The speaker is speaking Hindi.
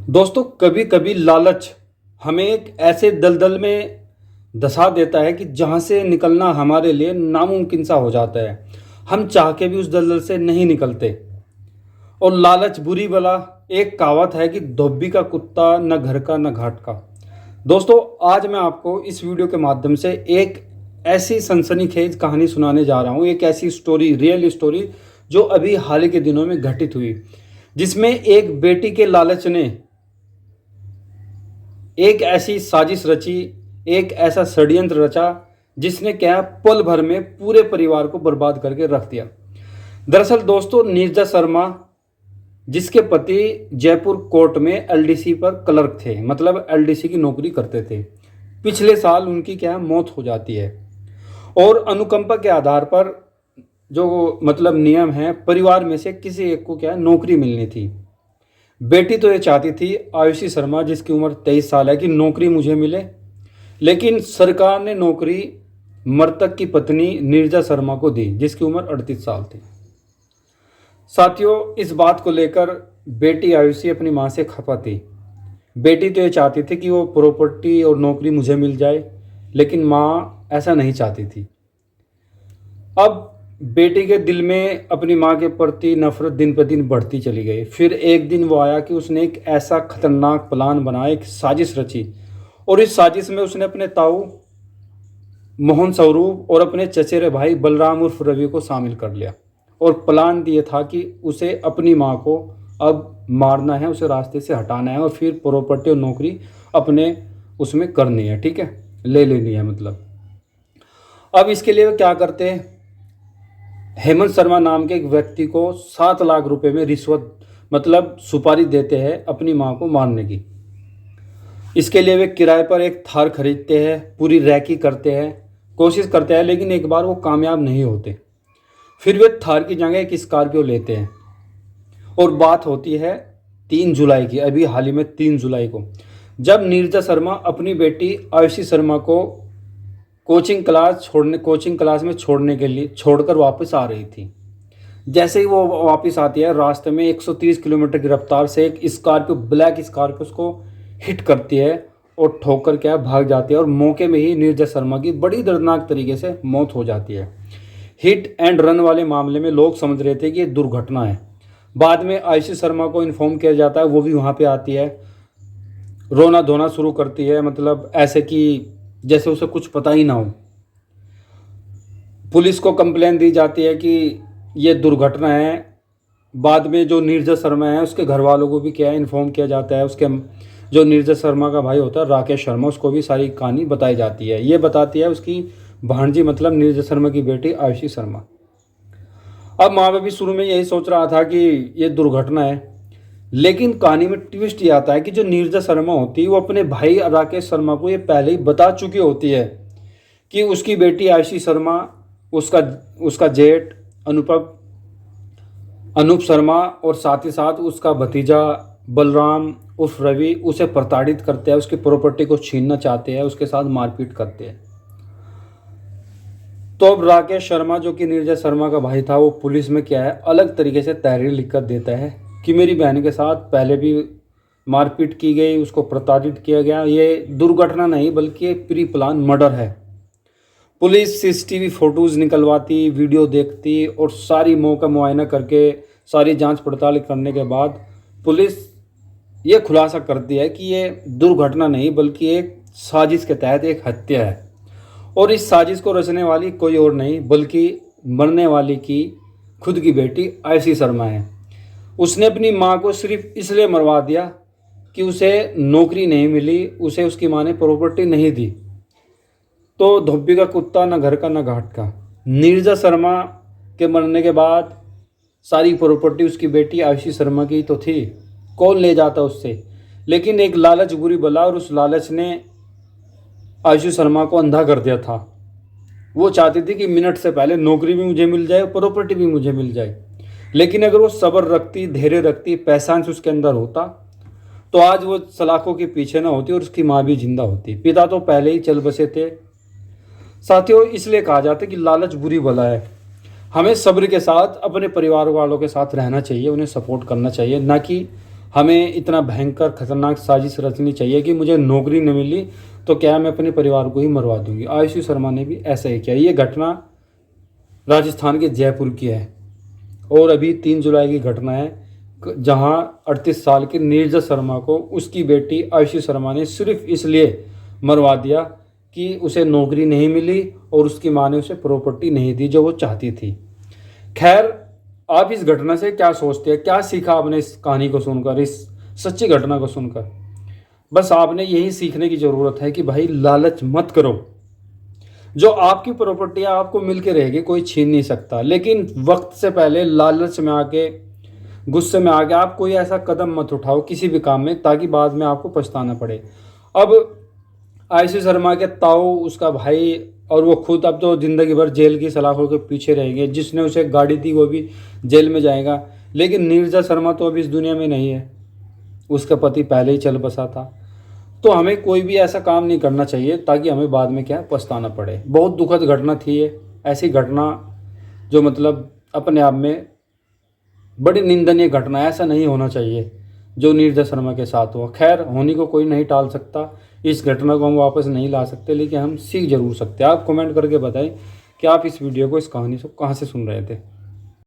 दोस्तों, कभी कभी लालच हमें एक ऐसे दलदल में धंसा देता है कि जहां से निकलना हमारे लिए नामुमकिन सा हो जाता है। हम चाह के भी उस दलदल से नहीं निकलते। और लालच बुरी बला। एक कहावत है कि धोबी का कुत्ता न घर का न घाट का। दोस्तों, आज मैं आपको इस वीडियो के माध्यम से एक ऐसी सनसनीखेज कहानी सुनाने जा रहा हूँ। एक ऐसी स्टोरी, रियल स्टोरी, जो अभी हाल ही के दिनों में घटित हुई, जिसमें एक बेटी के लालच ने एक ऐसी साजिश रची, एक ऐसा षड्यंत्र रचा, जिसने क्या पल भर में पूरे परिवार को बर्बाद करके रख दिया। दरअसल दोस्तों, नीरजा शर्मा, जिसके पति जयपुर कोर्ट में एलडीसी पर क्लर्क थे, मतलब एलडीसी की नौकरी करते थे, पिछले साल उनकी क्या मौत हो जाती है। और अनुकंपा के आधार पर जो मतलब नियम है, परिवार में से किसी एक को क्या नौकरी मिलनी थी। बेटी तो ये चाहती थी, आयुषी शर्मा, जिसकी उम्र 23 साल है, कि नौकरी मुझे मिले। लेकिन सरकार ने नौकरी मृतक की पत्नी नीरजा शर्मा को दी, जिसकी उम्र 38 साल थी। साथियों, इस बात को लेकर बेटी आयुषी अपनी मां से खफा थी। बेटी तो ये चाहती थी कि वो प्रॉपर्टी और नौकरी मुझे मिल जाए, लेकिन मां ऐसा नहीं चाहती थी। अब बेटी के दिल में अपनी माँ के प्रति नफरत दिन पर दिन बढ़ती चली गई। फिर एक दिन वो आया कि उसने एक ऐसा खतरनाक प्लान बनाया, एक साजिश रची। और इस साजिश में उसने अपने ताऊ मोहन स्वरूप और अपने चचेरे भाई बलराम उर्फ रवि को शामिल कर लिया। और प्लान ये था कि उसे अपनी माँ को अब मारना है, उसे रास्ते से हटाना है, और फिर प्रॉपर्टी और नौकरी अपने उसमें करनी है, ठीक है, ले लेनी है मतलब। अब इसके लिए वो क्या करते हैं, हेमंत शर्मा नाम के एक व्यक्ति को 7 लाख रुपए में रिश्वत मतलब सुपारी देते हैं अपनी मां को मारने की। इसके लिए वे किराए पर एक थार खरीदते हैं, पूरी रैकी करते हैं, कोशिश करते हैं, लेकिन एक बार वो कामयाब नहीं होते। फिर वे थार की जगह एक स्कॉर्पियो लेते हैं। और बात होती है 3 जुलाई की, अभी हाल ही में 3 जुलाई को, जब नीरजा शर्मा अपनी बेटी आयुषी शर्मा को कोचिंग क्लास में छोड़ने के लिए छोड़कर वापस आ रही थी। जैसे ही वो वापस आती है, रास्ते में 130 किलोमीटर की रफ्तार से एक स्कॉर्पियो, ब्लैक स्कॉर्पियो, उसको हिट करती है और ठोकर क्या भाग जाती है। और मौके में ही नीरजा शर्मा की बड़ी दर्दनाक तरीके से मौत हो जाती है। हिट एंड रन वाले मामले में लोग समझ रहे थे कि ये दुर्घटना है। बाद में आयुषी शर्मा को इन्फॉर्म किया जाता है, वो भी वहाँ पे आती है, रोना धोना शुरू करती है, मतलब ऐसे कि जैसे उसे कुछ पता ही ना हो। पुलिस को कंप्लेन दी जाती है कि ये दुर्घटना है। बाद में जो नीरजा शर्मा है, उसके घर वालों को भी क्या है इन्फॉर्म किया जाता है। उसके जो नीरजा शर्मा का भाई होता है राकेश शर्मा, उसको भी सारी कहानी बताई जाती है। ये बताती है उसकी भांजी, मतलब नीरजा शर्मा की बेटी आयुषी शर्मा। अब माँ बाप भी शुरू में यही सोच रहा था कि ये दुर्घटना है, लेकिन कहानी में ट्विस्ट ये आता है कि जो नीरजा शर्मा होती है, वो अपने भाई राकेश शर्मा को ये पहले ही बता चुकी होती है कि उसकी बेटी आयुषी शर्मा, उसका उसका जेठ अनूप शर्मा और साथ ही साथ उसका भतीजा बलराम उर्फ रवि उसे प्रताड़ित करते हैं, उसकी प्रॉपर्टी को छीनना चाहते हैं, उसके साथ मारपीट करते हैं। तो अब राकेश शर्मा, जो कि नीरजा शर्मा का भाई था, वो पुलिस में क्या है अलग तरीके से तहरीर लिखकर देता है कि मेरी बहन के साथ पहले भी मारपीट की गई, उसको प्रताड़ित किया गया, ये दुर्घटना नहीं बल्कि ये प्री प्लान मर्डर है। पुलिस सीसीटीवी फोटोज निकलवाती, वीडियो देखती और सारी मौका का मुआयना करके सारी जांच पड़ताल करने के बाद पुलिस ये खुलासा करती है कि ये दुर्घटना नहीं बल्कि एक साजिश के तहत एक हत्या है। और इस साजिश को रचने वाली कोई और नहीं बल्कि मरने वाली की खुद की बेटी आयुषी शर्मा है। उसने अपनी माँ को सिर्फ इसलिए मरवा दिया कि उसे नौकरी नहीं मिली, उसे उसकी माँ ने प्रॉपर्टी नहीं दी। तो धोबी का कुत्ता, न घर का न घाट का। नीरजा शर्मा के मरने के बाद सारी प्रॉपर्टी उसकी बेटी आयुषी शर्मा की तो थी, कौन ले जाता उससे। लेकिन एक लालच बुरी बला, और उस लालच ने आयुषी शर्मा को अंधा कर दिया था। वो चाहती थी कि मिनट से पहले नौकरी भी मुझे मिल जाए, प्रॉपर्टी भी मुझे मिल जाए। लेकिन अगर वो सब्र रखती, धैर्य रखती, पैशांश उसके अंदर होता, तो आज वो सलाखों के पीछे ना होती और उसकी माँ भी जिंदा होती। पिता तो पहले ही चल बसे थे। साथियों, इसलिए कहा जाता है कि लालच बुरी बला है। हमें सब्र के साथ अपने परिवार वालों के साथ रहना चाहिए, उन्हें सपोर्ट करना चाहिए, ना कि हमें इतना भयंकर खतरनाक साजिश रचनी चाहिए कि मुझे नौकरी न मिली तो क्या मैं अपने परिवार को ही मरवा दूंगी। आयुषी शर्मा ने भी ऐसा ही किया। ये घटना राजस्थान के जयपुर की है और अभी 3 जुलाई की घटना है, जहां 38 साल की नीरजा शर्मा को उसकी बेटी आयुषी शर्मा ने सिर्फ इसलिए मरवा दिया कि उसे नौकरी नहीं मिली और उसकी मां ने उसे प्रॉपर्टी नहीं दी जो वो चाहती थी। खैर, आप इस घटना से क्या सोचते हैं, क्या सीखा आपने इस कहानी को सुनकर, इस सच्ची घटना को सुनकर? बस आपने यही सीखने की ज़रूरत है कि भाई लालच मत करो। जो आपकी प्रॉपर्टी आपको मिल के रहेगी, कोई छीन नहीं सकता, लेकिन वक्त से पहले लालच में आके, गुस्से में आके आप कोई ऐसा कदम मत उठाओ किसी भी काम में ताकि बाद में आपको पछताना पड़े। अब आयुषी शर्मा के ताऊ, उसका भाई और वो खुद अब तो ज़िंदगी भर जेल की सलाखों के पीछे रहेंगे। जिसने उसे गाड़ी दी वो भी जेल में जाएगा। लेकिन नीरजा शर्मा तो अभी इस दुनिया में नहीं है, उसका पति पहले ही चल बसा था। तो हमें कोई भी ऐसा काम नहीं करना चाहिए ताकि हमें बाद में क्या पछताना पड़े। बहुत दुखद घटना थी ये, ऐसी घटना जो मतलब अपने आप में बड़ी निंदनीय घटना है। ऐसा नहीं होना चाहिए जो नीरजा शर्मा के साथ हुआ। खैर, होने को कोई नहीं टाल सकता, इस घटना को हम वापस नहीं ला सकते, लेकिन हम सीख जरूर सकते हैं। आप कमेंट करके बताएं कि आप इस वीडियो को, इस कहानी को कहाँ से सुन रहे थे।